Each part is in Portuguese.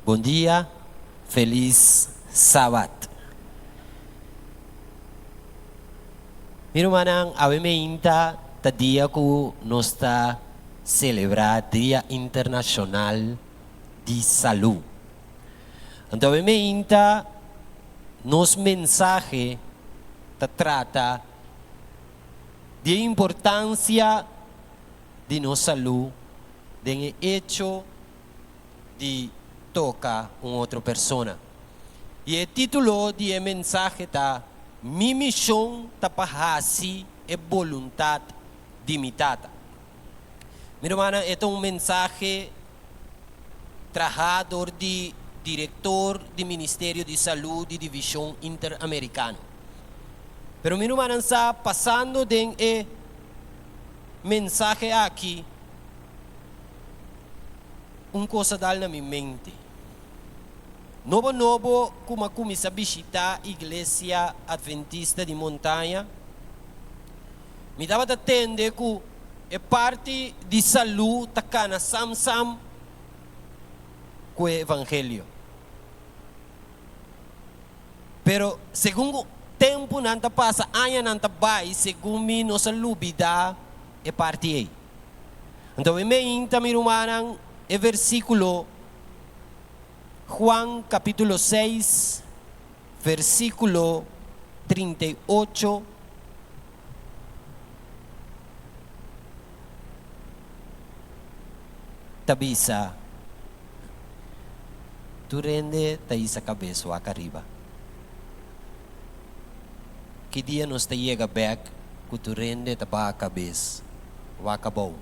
Bom dia, feliz sábado. Meu irmão, a minha tá dia que nós está celebrar Dia Internacional de Saúde. Então, a minha nos mensagem trata de importância de nossa saúde, de hecho de tocar uma outra pessoa. E o título de mensagem está: "Mi missão ta pahasi é vontade limitada". Meu irmão, é um mensagem trajador de diretor do Ministério de Saúde de Divisão Interamericana. Pero meu irmão, está passando de mensagem aqui, uma coisa dá na minha mente. Novo, como comecei a visitar a igreja adventista de montanha, me dava a entender que é parte de saúde tacana sam com o evangelho. Pero segundo o tempo não passa, ano não vai, segundo mim nossa vida é parte aí. Então, em mim, meu irmão, é versículo Juan capítulo 6, versículo 38. Tabisa, tu rende taisa cabeça o acariba. Que dia nos te chega back, que tu rende taba a cabeça o acabou.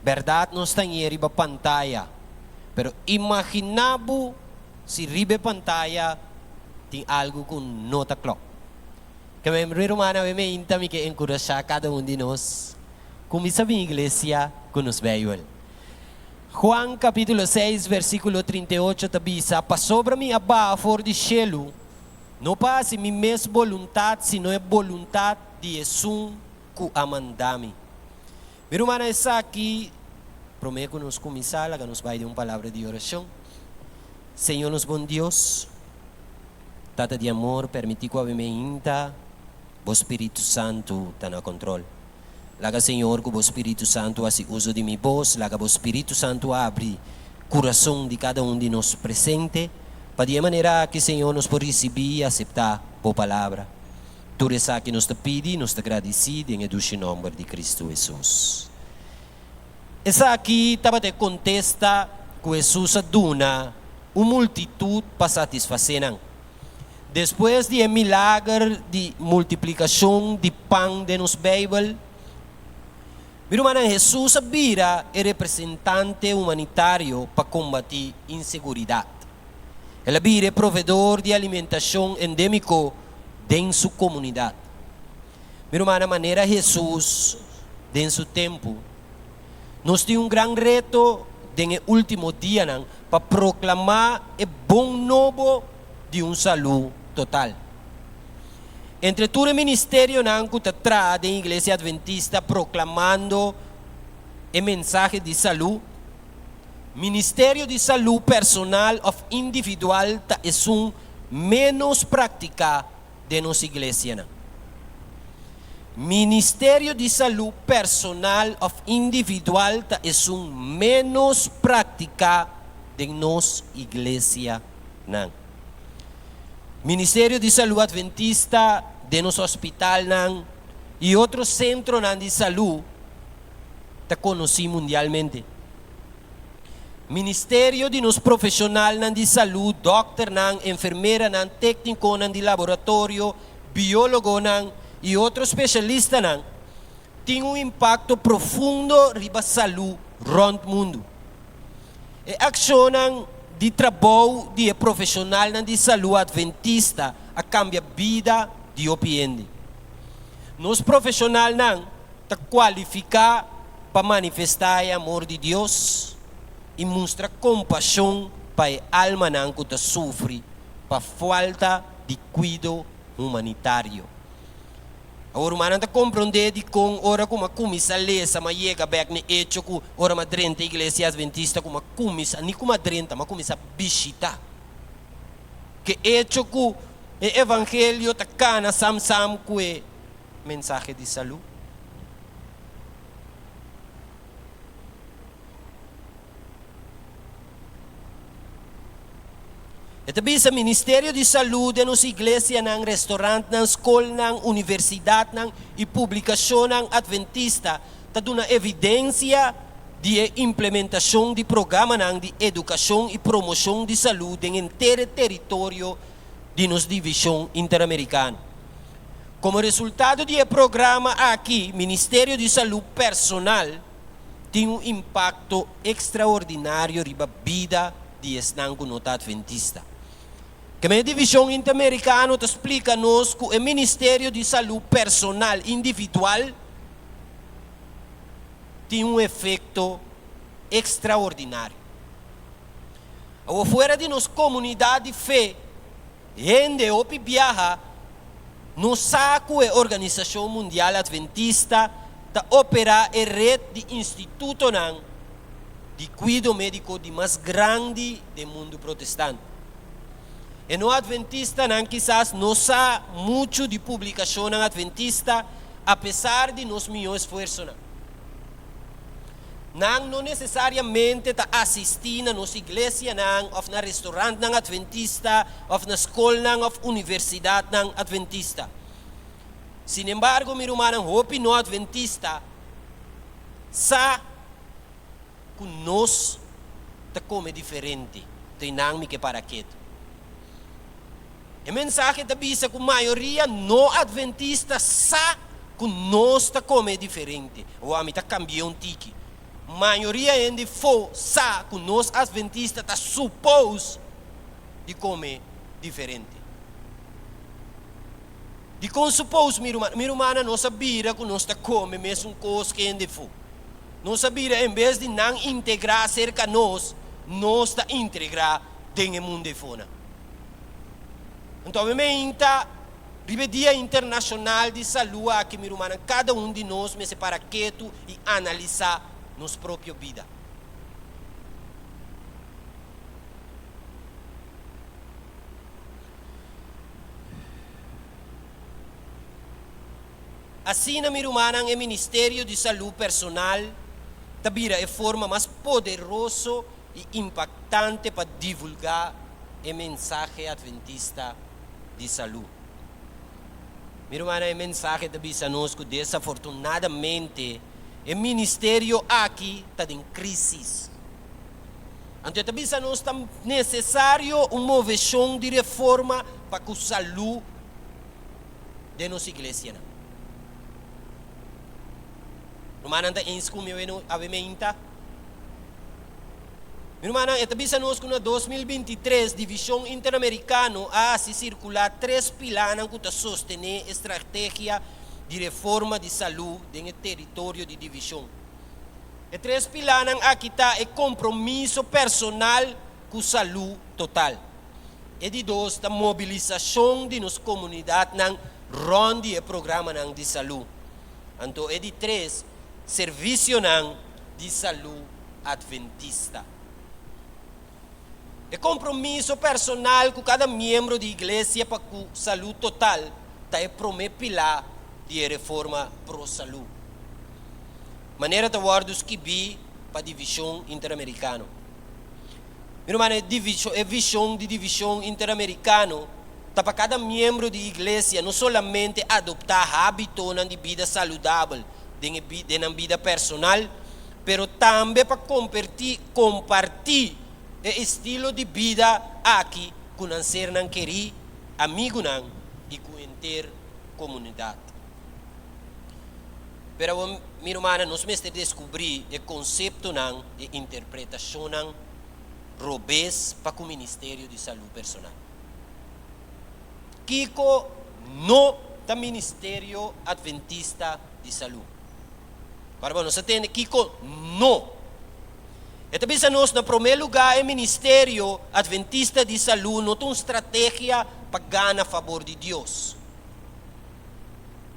Verdade nos tem riba pantalla, pero imaginabo si riba pantalla tem algo com nota clock. Que meu irmão, me intami que encorajar cada de nós. Começa a igreja com os Bíblia. Juan capítulo 6, versículo 38 tabisa: "Pa sobre mim abaixo de cielo, não passe minha mesma vontade, sino é vontade de Jesus que amandami". Meu irmão, está aqui, prometo nos começar, que nos vai de uma palavra de oração. Senhor, nos bom Deus, tata de amor, permitir que a minha o Espírito Santo está no controle. Laga, Senhor, que o Espírito Santo faça uso de minha voz, laga o Espírito Santo abre o coração de cada de nós presente, para de maneira que, Senhor, nos pode receber e aceitar a palavra. Tudo isso que nos pede, nos agradecido em o nome de Cristo Jesus. Essa aqui estava de contesta que Jesus aduna uma multitud para satisfazer. Depois de milagre de multiplicação de pão de nos Bíblia, meu irmão, Jesus vira o representante humanitário para combater inseguridade. Ele vira provedor de alimentação endêmico em sua comunidade. Meu irmão, a maneira Jesus, em seu tempo, nós temos grande reto no último dia para proclamar o bom novo de saúde total. Entre todo o ministério que está da igreja adventista proclamando a mensagem de saúde, ministério de saúde personal ou individual é menos prática de nossa igreja. Ministério de saúde personal ou individual é menos prática de nossa igreja. Ministério de saúde adventista de nosso hospital e outros centros de saúde está conhecido mundialmente. Ministério de nos profissional de saúde, doctor, enfermeira, técnico de laboratório, biólogo e outros especialistas tem impacto profundo riba saúde rond mundo. E ação de trabalho de profissional de saúde adventista a cambia vida de opiende. Nos profissionais está qualificar para manifestar o amor de Deus e mostrar compaixão para a alma que está sofre para falta de cuidado humanitário. Agora, humana está compreender de com ora como comisa lesa, mas chega back ne hecho com ora ma drenta igreja adventista como comisa, nem como drenta, mas comisa bichita. Que hecho com o evangelho ta cana sam com o mensagem de saúde. E também o Ministério de Saúde nas igrejas, nos restaurantes, nas escolas, nas universidades e publicação adventista está dando evidência de implementação de programas de educação e promoção de saúde em inteiro território de nossa divisão interamericana. Como resultado do programa aqui, Ministério de Saúde Personal tem impacto extraordinário na vida de estanco nota adventista. Que a divisão interamericana te explica-nos que o Ministério de Saúde Personal Individual tem efeito extraordinário. Ao fora de nossa comunidade de fé, gente que viaja, no saco a Organização Mundial Adventista para operar a rede de institutos de cuidado médico de mais grande do mundo protestante. E no Adventista, quizás não há muito de publicação Adventista, apesar de nos melhores esforços. Não necessariamente está assistindo nas igrejas, ou na restaurante Adventista, ou na escola, ou na universidade Adventista. Sin embargo, meu irmão, hope no Adventista, sa que nós te come diferente, tem não que para quieto. A mensagem te avisa que a maioria no adventista sabe que nós está come diferente. O homem está cambiando um tique. A maioria ainda sabe que nós adventistas está suposto de comer diferente. De como suposto, minha irmã, não sabia que nós está come mesmo coisa que ainda for. Não sabia, em vez de não integrar cerca de nós está integrar dentro do mundo fora. Então, obviamente, o Dia Internacional de Saúde aqui, meu irmão, cada de nós me separa quieto e analisar nossa própria vida. Assim, meu irmão, o Ministério de Saúde Personal também é a forma mais poderosa e impactante para divulgar a mensagem adventista de saúde. Meu irmão, a mensagem também a nós que desafortunadamente o ministério aqui está em crise. Então também a nós está necessário uma moção de reforma para que a saúde de nossa igreja. Irmão, anda em escumio a vementa. Meu irmão, e também nós que no 2023, Divisão Interamericana a se circular 3 pilares que sostener a estratégia de reforma de saúde no território de divisão. E 3 pilares aqui está o compromisso personal com a saúde total. E de 2, a mobilização de nossa comunidade ronde o programa de saúde. Então, e de 3, serviço de saúde adventista. O compromisso personal com cada membro da igreja para a saúde total está o primeiro pilar de reforma pro-saúde. Maneira de guardos que vi para a divisão interamericana. Meu irmão, a visão de divisão interamericana está para cada membro da igreja não somente adoptar hábitos de vida saudável, de vida personal, mas também para compartilhar o estilo de vida aqui com o ser não querer, amigo não e com a inteira comunidade. Pero, minha irmã, nós temos de descobrir o conceito não e interpretação não robês para o Ministério de Saúde Personal. Kiko no da Ministério Adventista de Saúde. Agora, nós temos Kiko no. E também nós, no primeiro lugar, o Ministério Adventista de Saúde não tem uma estratégia para ganhar a favor de Deus.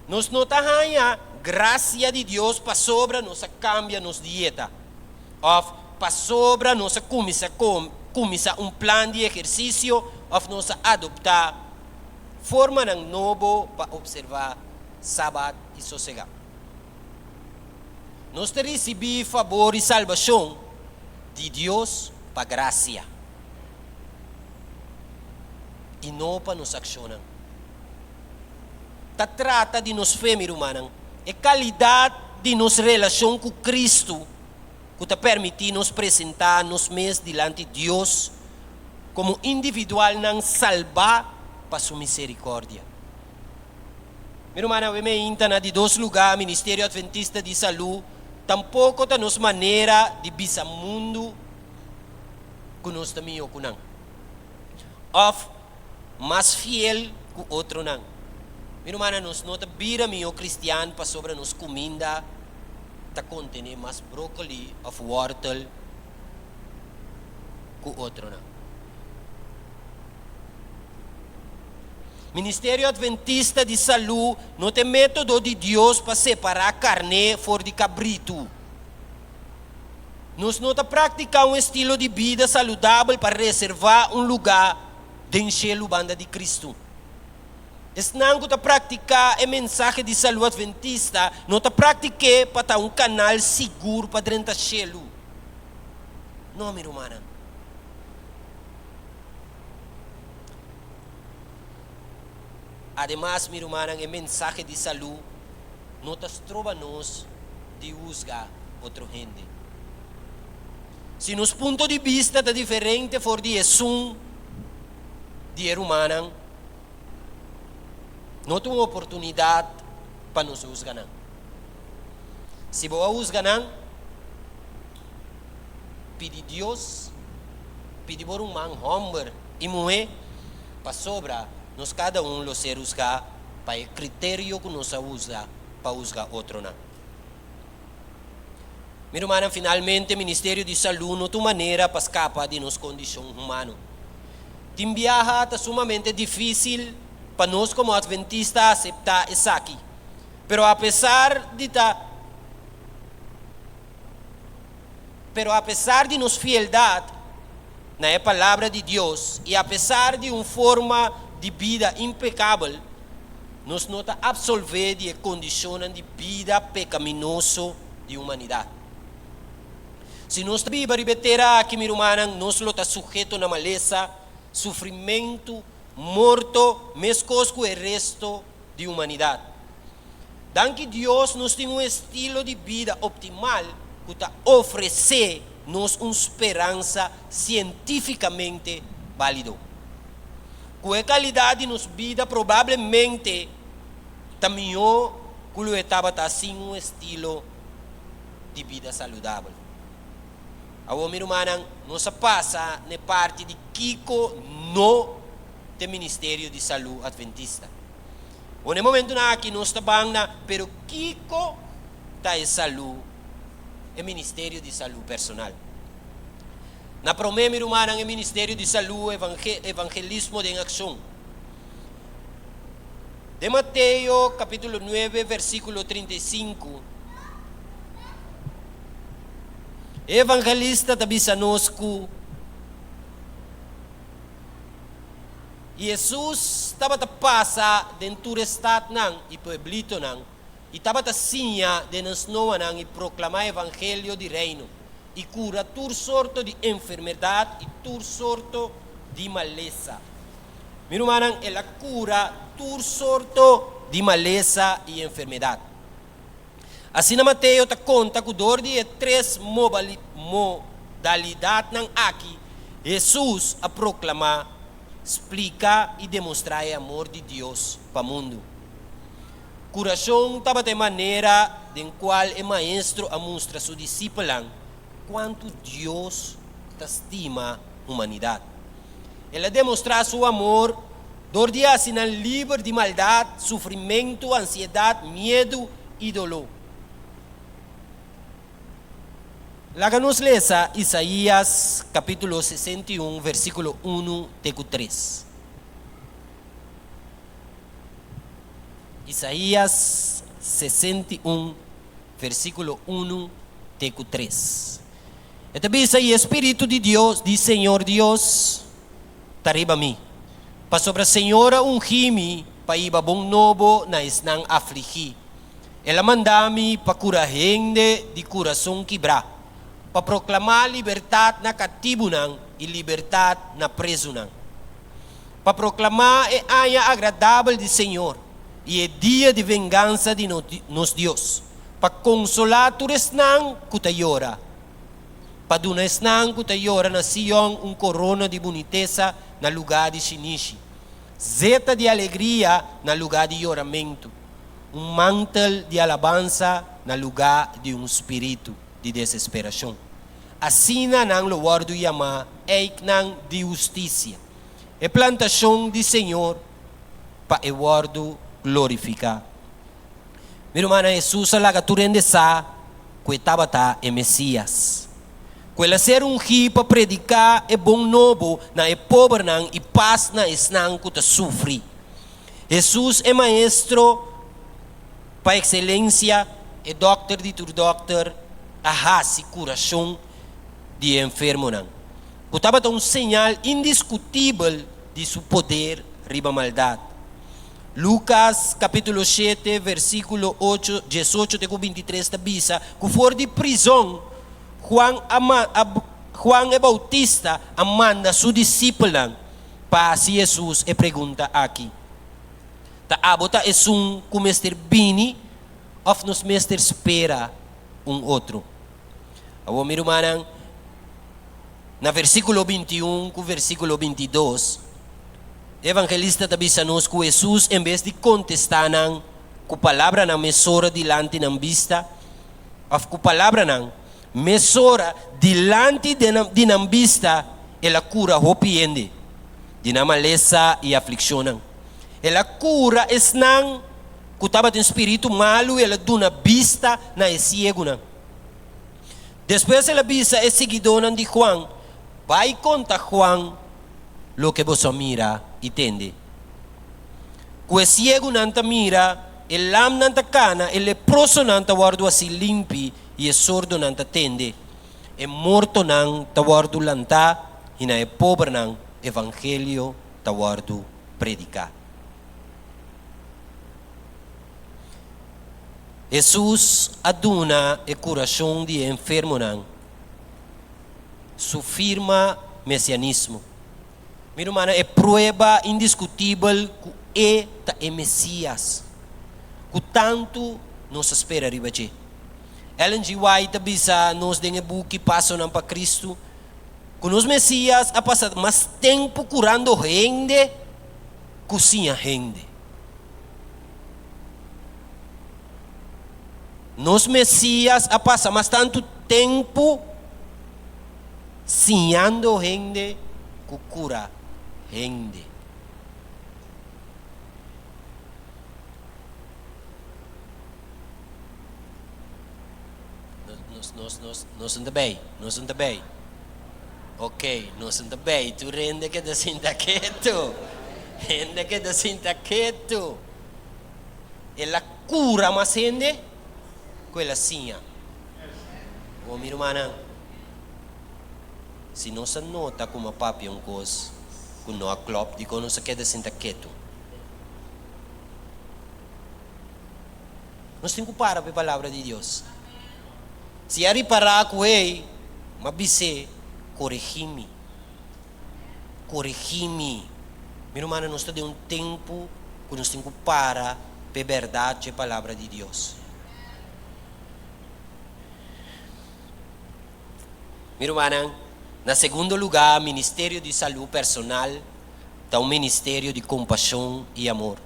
Nos notahanya gracia de Deus para sobra nossa cambia nos dieta. Of para sobra nossa comisa plan de exercício, of nossa adoptar forma ng novo para observar sabat e sossegar. Nós te recebi favor e salvação de Deus para gracia. E não para nos accionar. Trata de nos fé, meu irmão, é qualidade de nossa relação com Cristo que te permite nos apresentar nos mês diante de Deus como individual não salvar para sua misericórdia. Meu irmão, eu me entendo de dois lugares, Ministério Adventista de Saúde, tampouco ta nos maneira de bisa mundo que nós também o kunang. Of mais fiel que outro não. Meu irmão, nós não te vira meu cristiano para sobre nos comida, ta contém mais brócoli of wortel que outro não. Ministério Adventista de Saúde não tem método de Deus para separar carne fora de cabrito. Nós não praticamos um estilo de vida saudável para reservar um lugar dentro da banda de Cristo. Não que praticar a mensagem de saúde adventista, não pratiquei para ter um canal seguro para dentro do cielo. Não, meu irmão. Además, meu irmão, a mensagem de saúde não nos trova nós de juzgar outra gente. Se nos ponto de vista é diferente for de Jesus, de humano, não tem uma oportunidade para nos juzgar. Se você juzgar, pede Deus, pede por um homem e mulher, para sobra, nós cada lo ser juzgar para o critério que nos usa para juzgar outro. Meu irmão, finalmente, o Ministério de Saúde não tem maneira para escapar de nossa condição humana. Tem viaja é sumamente difícil para nós como adventistas aceitar isso aqui. Pero a pesar de nossa fieldade na palavra de Deus e a pesar de uma forma de vida impecável, nos não absolver de condição de vida pecaminosa de humanidade. Se nós vivemos ribeteira aqui, meu irmão, nós está sujeito na maleza, sofrimento, morto, mescos com o resto de humanidade. Dan que Deus nos tem um estilo de vida optimal que está oferecer-nos uma esperança cientificamente válido. Com a qualidade de nossa vida, provavelmente, também que estava assim um estilo de vida saudável. Agora, meu irmão, nós passa na parte de Kiko no do Ministério de Saúde Adventista. No momento aqui nós estamos pero Kiko está em saúde, é Ministério de Saúde personal. Na primeira, meu irmão, é Ministério de Saúde, Evangelismo em Ação. De Mateus, capítulo 9, versículo 35. Evangelista tabisa nosco. Jesus estava a passar dentro do estado e pueblito e estava a sinha de nas noas e proclamar o evangelho de reino e cura todo sorto de enfermidade e todo sorto de maleza. Meu irmão, ela cura todo sorto de maleza e enfermidade. Assim na Mateus te conta que dor de três modalidades aqui, Jesus a proclamar, explicar e demonstrar o amor de Deus para o mundo. Coração estava de maneira em qual o maestro a mostra a seu discípulo quanto Deus estima a humanidade. Ela demonstra seu amor, dor de assinar livre de maldade, sofrimento, ansiedade, medo e dolor. Láganos lesa Isaías capítulo 61, versículo 1 até 3. Isaías 61, versículo 1, teco 3. Esta bisa e Espírito de Deus, de Senhor Deus, tariba mi. Pa sobre a Senhora ungimi, pa iba bom novo na isnang afligi. Ela mandami pa cura gente de coração quebra, pa proclamar liberdade na cativo nang e liberdade na preso nang. Pa proclamar e anha agradável de Senhor e é dia de vingança de nos Deus. Pa consolar tures nang kutayora. Pa dunas nang kutayora na Sion corona de boniteza na lugar de Shinishi. Zeta de alegria na lugar de choramento. Mantel de alabança na lugar de espírito de desesperação. Assim não lo guardo yama eik nang de justiça. É plantação de Senhor pa e guardo glorificar. Meu irmão, Jesus alaga turende sa cuetabata e Messias. Quella ser unghi pa predicar é bom novo na e pobre nang e paz na esnang kuta sufri. Jesus é maestro pa excelência e doctor de tur doctor ahasi curação de enfermo nang. Kutaba sinal indiscutível de seu poder riba maldade. Lucas capítulo 7 versículo 18 de 23 da bisa, que for de prisão, Juan e Bautista amanda su discípulo para si Jesus e pergunta aqui. Ta abota é mestre bini of nos mestre espera outro. Abo meu irmão, na versículo 21 com versículo 22, evangelista avisa-nos que Jesus, em vez de contestar com palavra na mesora dilante na vista, of com palavra na mesora dilante de na vista, ela cura hopiende, de na maleza e aflicção. Ela cura esnang, kutaba de espírito malo, ela duna vista na ciego. Depois ela visa é seguidor de Juan, vai contar Juan lo que você mira e tende. Que ciego nanta mira, el lam nanta cana, el leproso nanta guardo assim limpi e el sordo nanta tende. E morto nanta guardo lanta e na e pobre nang evangelho ta guardo predicar. Jesus aduna e coração de enfermo nang. Su firma messianismo. Meu irmão, é prova indiscutível que é Messias. Que tanto nos espera ribache. Ellen G. White bisa nos dengue buki passo para Cristo. Que nos Messias ha passado mais tempo curando gente, cozinha gente. Nos Messias ha passado mais tanto tempo sinhando gente que cura gente. Nós não bem. Ok, nós não bem. Tu rende que da sinta quieto. Rende que da sinta quieto. Ela cura mais gente. Quella sinha. Oh, minha irmã, se não se nota como a papi um coisa, que não há club, de quando se queda senta quieto. Nós temos que parar para a palavra de Deus. Se é parar com ele, mas bise, corrigi-me. Corrigi-me. Minha irmã, nós temos um tempo que nós temos que parar para a verdade e a palavra de Deus. Meu irmão, na segundo lugar, Ministério de Saúde Personal, está um Ministério de Compaixão e Amor.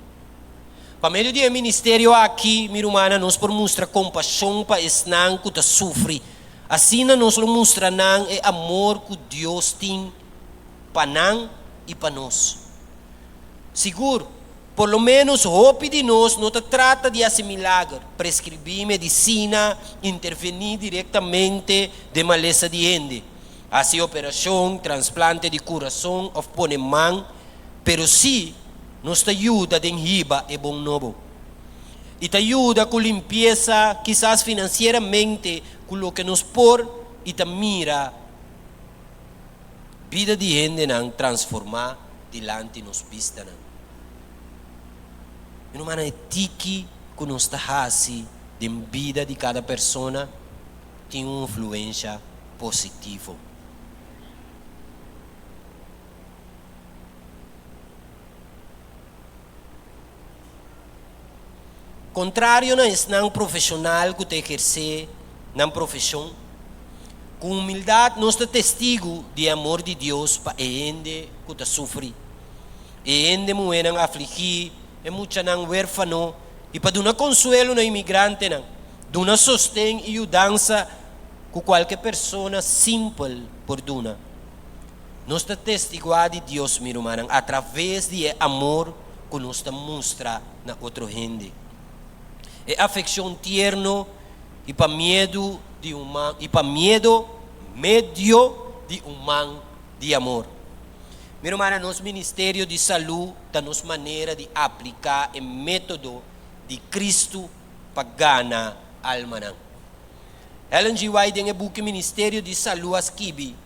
Para meio de ministério aqui, meu irmão, nós podemos mostrar compaixão para esse não que sofre. Assim, nós podemos mostrar é amor que Deus tem para nós e para nós. Seguro, por lo menos, hope de nós não trata de fazer milagre, prescrever medicina, intervenir diretamente de maleza de gente, fazer operação, transplante de coração ou pôr mão, pero sim, nos ajuda a riba e bom novo. y te ayuda con limpieza, quizás financieramente, con lo que nos por y te mira vida de gente nan transformar delante nos vista nan. Meu irmão, é tiki que nos está assim de vida de cada pessoa tem uma influência positiva. Contrário, não é um profissional que te exerce na profissão. Com humildade, nós somos testigo de amor de Deus para a gente que te sofre. A gente que é afligir, é muito huérfano, e para dar consuelo no imigrante, dar sostém e ajudança com qualquer pessoa simples por dar. Nós somos testigo de Deus, meu irmão, através do amor que nós mostra na outra gente. É afeição tierno e para medo de humano, e para medo medio de humano de amor. Meu irmão, nosso Ministério de Saúde está nos maneira de aplicar o método de Cristo para ganhar alma. Ellen G. White em o book Ministério de Saúde escreve: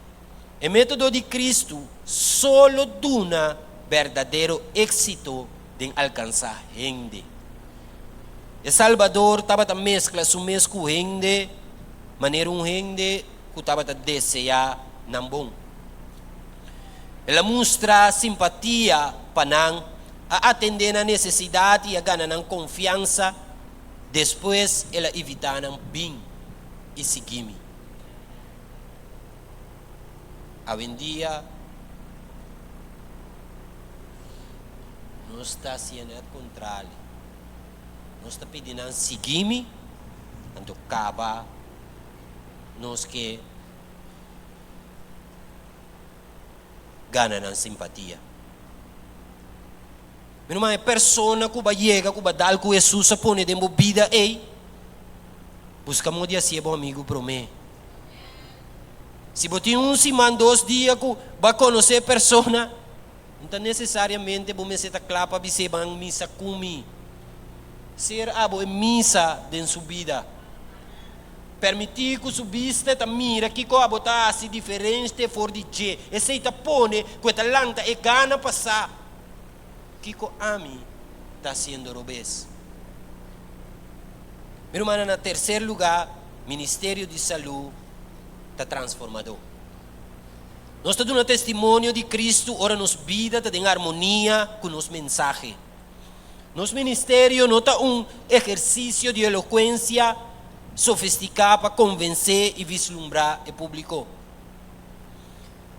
o método de Cristo solo dá verdadeiro êxito de alcançar gente. E Salvador estava a mescla su mesmo com gente, maneira gente que estava a desejar não bom. Ela mostra simpatia para não atender a necessidade e a ganhar confiança. Depois ela evita não bem e seguir-me. Hoje em dia, nós está sendo o contrário. Nós está pedindo seguir-me, então acaba nós que ganham simpatia. Mas não é pessoa que vai chegar, que vai dar com Jesus a pôr dentro da vida, buscamos de ser bom amigo para mim. Se você tem semana, 2 dias que vai conhecer a pessoa, não necessariamente você está claro para você vai missa comigo. Ser abo missa de sua vida. Permitir que sua vista te mira que a botar assim diferente for de je. E se te pone que a lanta e gana passar. Que a mim está sendo robês. Meu irmão, na terceiro lugar, Ministério de Saúde está transformador. Nós estamos dando testemunho de Cristo, ora nos vida, está em harmonia com nosso mensagem. Nosso ministério não está exercício de eloquência sofisticado para convencer e vislumbrar o público.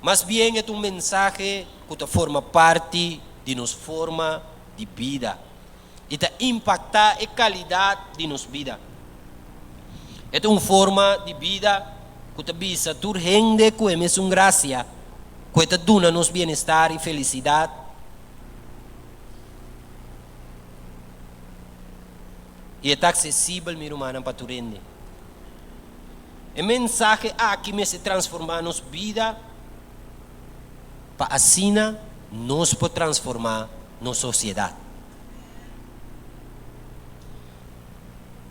Mas bem é mensagem que forma parte de nossa forma de vida e impacta a qualidade de nossa vida. É uma forma de vida que visa tur gente que é mesmo graça, que dá nos bem-estar e felicidade. E é acessível, meu irmão, para tu rende. O mensagem aqui me se transformar nos vida, para assim nos pode transformar na sociedade.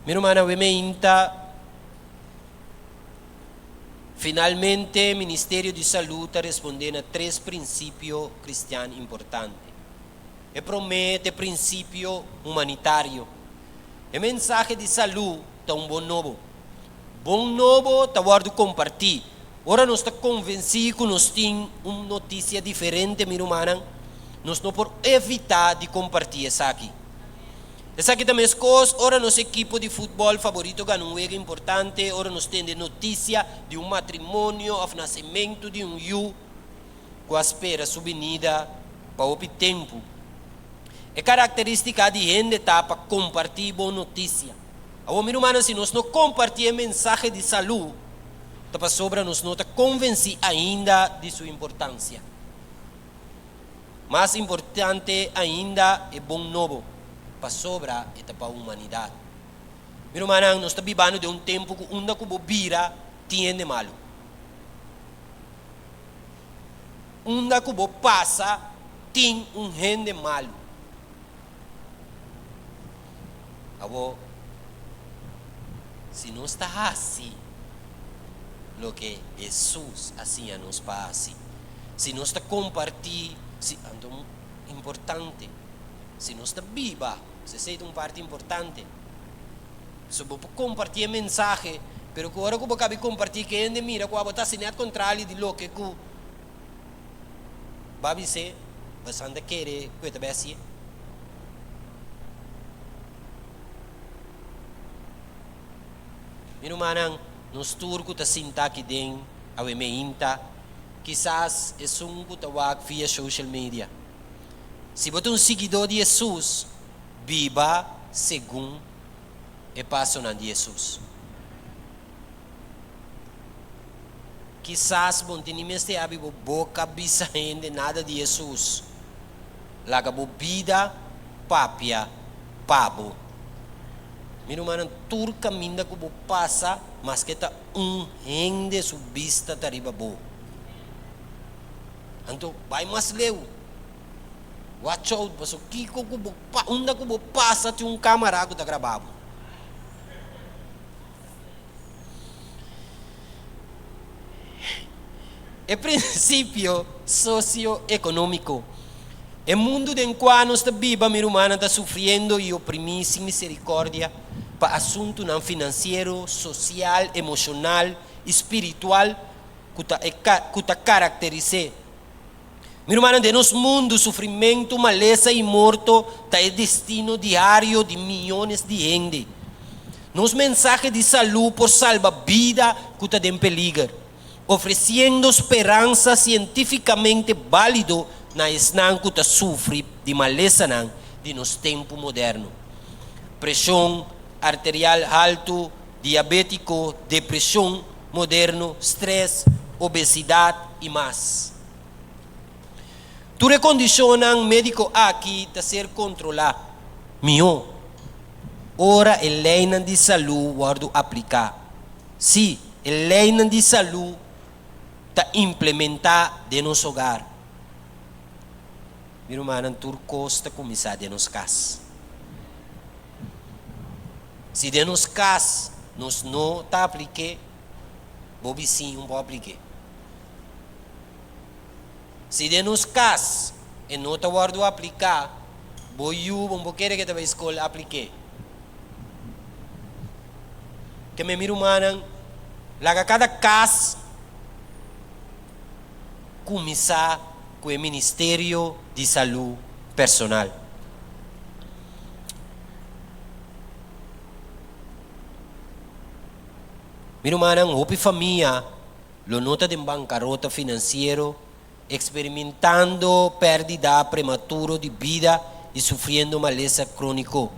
Meu irmão, finalmente, o Ministério de Saúde está respondendo a 3 princípios cristianos importantes. E promete princípio humanitário. O mensagem de saúde é bom novo. Bom novo está guardo compartilhar. Ora nós estamos convencidos que nós temos uma notícia diferente, meu irmão. Nós não podemos evitar de compartilhar isso aqui. Essa aqui também é coisa. Ora nosso equipe de futebol favorito ganha um jogo importante. Ora nós temos notícia de um matrimônio, o nascimento de um filho, com a espera subvenida para o tempo. É característica de gente para compartilhar boa notícia. Agora, meu irmão, se nós não compartilhamos mensagem de saúde, para sobra nós não convencidos ainda de sua importância. Mais importante ainda é bom novo, para sobra é para a humanidade. Meu irmão, nós estamos vivendo de um tempo que onde a bobira tem de malo. Onde a passa tem gente malo. Abo, se não está assim, lo que Jesus assim nos faz. Se não está compartilhando, então importante. Se não está viva, se é uma parte importante. Se você compartilhar mensagem, pero agora que você compartilhar, que ainda mira, que você está sendo contrário de lo que vai dizer, você anda querer que você vai assim. Meu irmão, nos turcos está sentado aqui dentro, a meinta, quizás é um que está via social media. Se você é um seguidor de Jesus, viva segundo o passo de Jesus. Quizás você não esteja a boca de nada de Jesus. Laga a vida, papia, pabo. Meu irmão, todo caminho que você passa, mas que está rende sua vista de arriba. Então, vai mais leu. Watch out, porque onde você passa, tem camarada que está gravado. É princípio socioeconômico. O mundo em que nós vivemos, meu irmão, está sofrendo e oprimido sem misericórdia para assunto não financeiro, social, emocional, espiritual, que está caracterizado. Meu irmão, de nosso mundo, sofrimento, maleza e morto está o destino diário de milhões de gente. Nos mensagens de saúde por salvar vida que está em perigo, oferecendo esperança cientificamente válido na esnan que está sofre de maleza de nos tempo moderno. Pressão arterial alto, diabético, depressão moderno, estresse, obesidade e mais. Tudo condicionam médico aqui a ser controlado. Mio, ora a lei de saúde guardo aplicar. Sim, a lei de saúde está implementada de nosso hogar. Meu irmão, tudo costa começar de nos casa. Se de nos casa, nós não está apliquando, vou sim, não vou aplicar. Se de nos casa, e não está guardo aplicar, vou querer que a escola aplique. Que meu irmão, lá cada casa, começar com o Ministério de Saúde Personal. Meu irmão, houve família, lo nota de bancarrota financeiro, experimentando pérdida prematura de vida e sofrendo maleza crônico.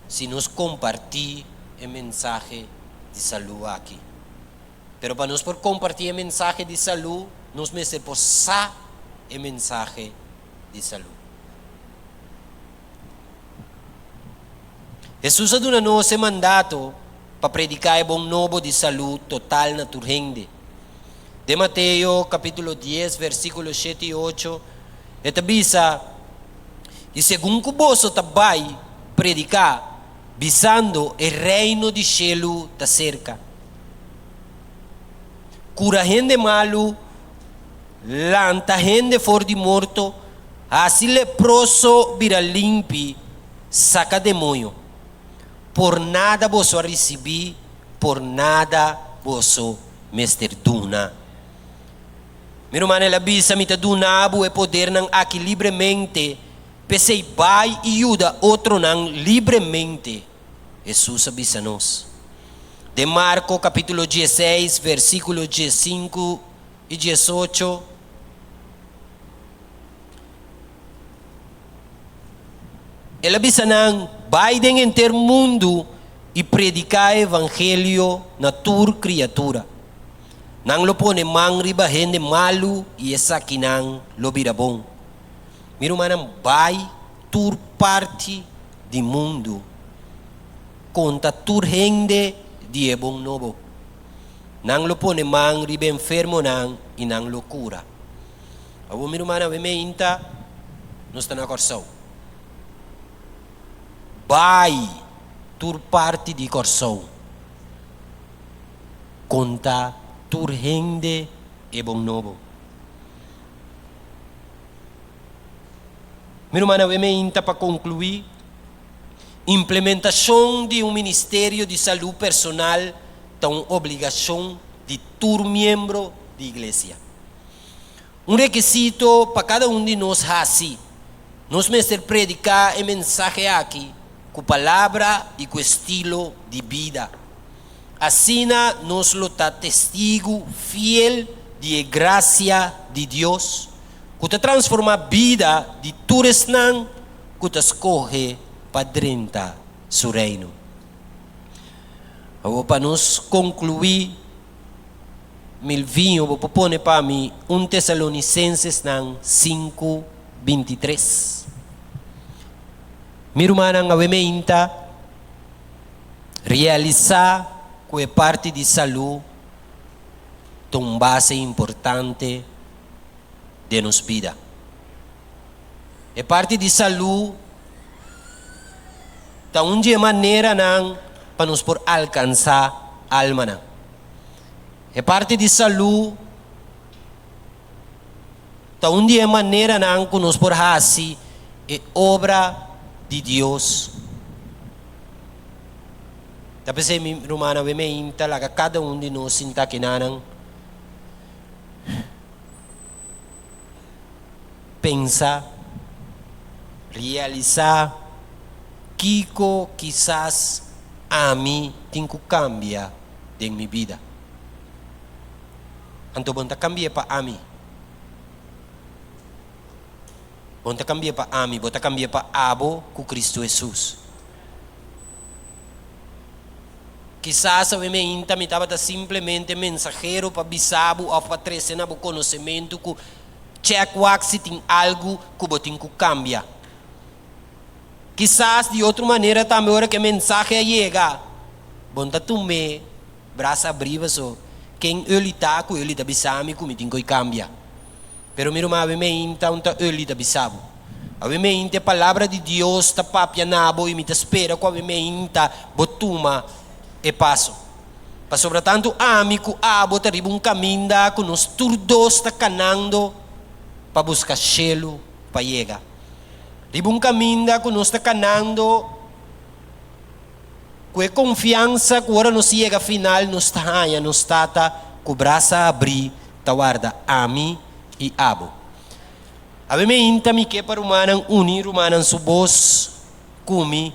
Se nos compartilhar a mensagem de saúde aqui. Pero para nós por compartilhar a mensagem de saúde, nós precisamos posar a mensagem de saúde. Jesus deu esse mandato para predicar o bom novo de saúde total na tua gente. De Mateus capítulo 10, versículos 7 e 8, esta bisa, e segundo que você vai predicar, visando o reino de cielo está cerca. Cura gente malo, lanta gente fora de morto, assim leproso vira limpi, saca demônio. Por nada você receber, por nada você mesterduna. Meu irmão, ela avisa me donavo e poder não aqui livremente, pensei vai e ajuda outro não livremente. Jesus avisa nos. De Marcos capítulo 16, versículos 15 e 18. Ela avisa não, vai em ter mundo e predicar o evangelho na tua criatura. Nang lo pone mang riba gente malo e essa que nang lo vira bom. Miro manang vai tur parte de mundo. Conta tur gente de bom novo. Nang lo pone mang riba enfermo nang e nang lo cura. Abo miro manang inta nos está na corção. Vai tur parte de coração. Conta tur rende e bom novo. Meu irmão, eu me para concluir. Implementação de ministério de saúde personal é uma obrigação de todo membro da igreja. Requisito para cada de nós assim. Nós mestre predicar a mensagem aqui com palavra e com estilo de vida. Assim, nós lo tá testigo fiel de graça de Deus, que te transforma a vida de todos nós, que te escolhe para dentro do reino. Para nos concluir, eu vou pôr para mim 1 Tessalonicenses 5:23. Meu irmão, realizar que é parte de saúde é uma base importante de nossa vida. É parte de saúde é uma maneira para nos por alcançar a alma. É parte de saúde é uma maneira que nos por fazer é obra de Deus. Tapos minha irmã, cada de nós sinta que pensa, realizar, Kiko quizás a mim tem que cambiar em minha vida. Então, vamos cambiar para a mim. Vamos cambiar para a mim, vamos cambiar para abo com Cristo Jesus. Quizás a mim estava simplesmente mensageiro para bisabo ou para trazer o conhecimento que check se tem algo que você tem que cambiar. Quizás de outra maneira também hora que a mensagem chega, bom tá tomar, braço abriva só, quem ele está com ele da bisami como tem que cambiar. Pero meu irmão, a mim então tá ele da bisabo. A mim a palavra de Deus tá papia nabo e me espera com a mim tá botuma e passo. Para sobretanto, amigo, abo tá riba caminho com nós todos tá canando para buscar chelo para chegar. Riba caminho com nós tá canando com a confiança que agora nos chega final, nos tahanha, nos tata, com o braço abrir, tá guarda ami e abo. A mim me que para unir humanan su voz, cumi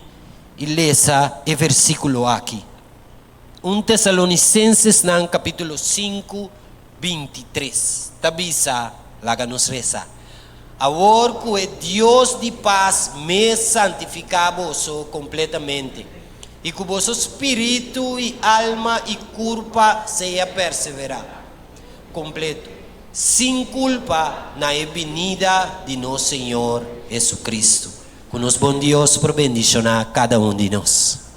e lesa e versículo aqui. 1 Tessalonicenses capítulo 5, 23. Tabisa, laga nos reza. Agora que o Deus de paz me santifica vosso completamente, e que vosso espírito e alma e corpo seja perseverar completo, sem culpa na venida de nosso Senhor Jesucristo. Que nos bom Deus por bendicionar cada de nós.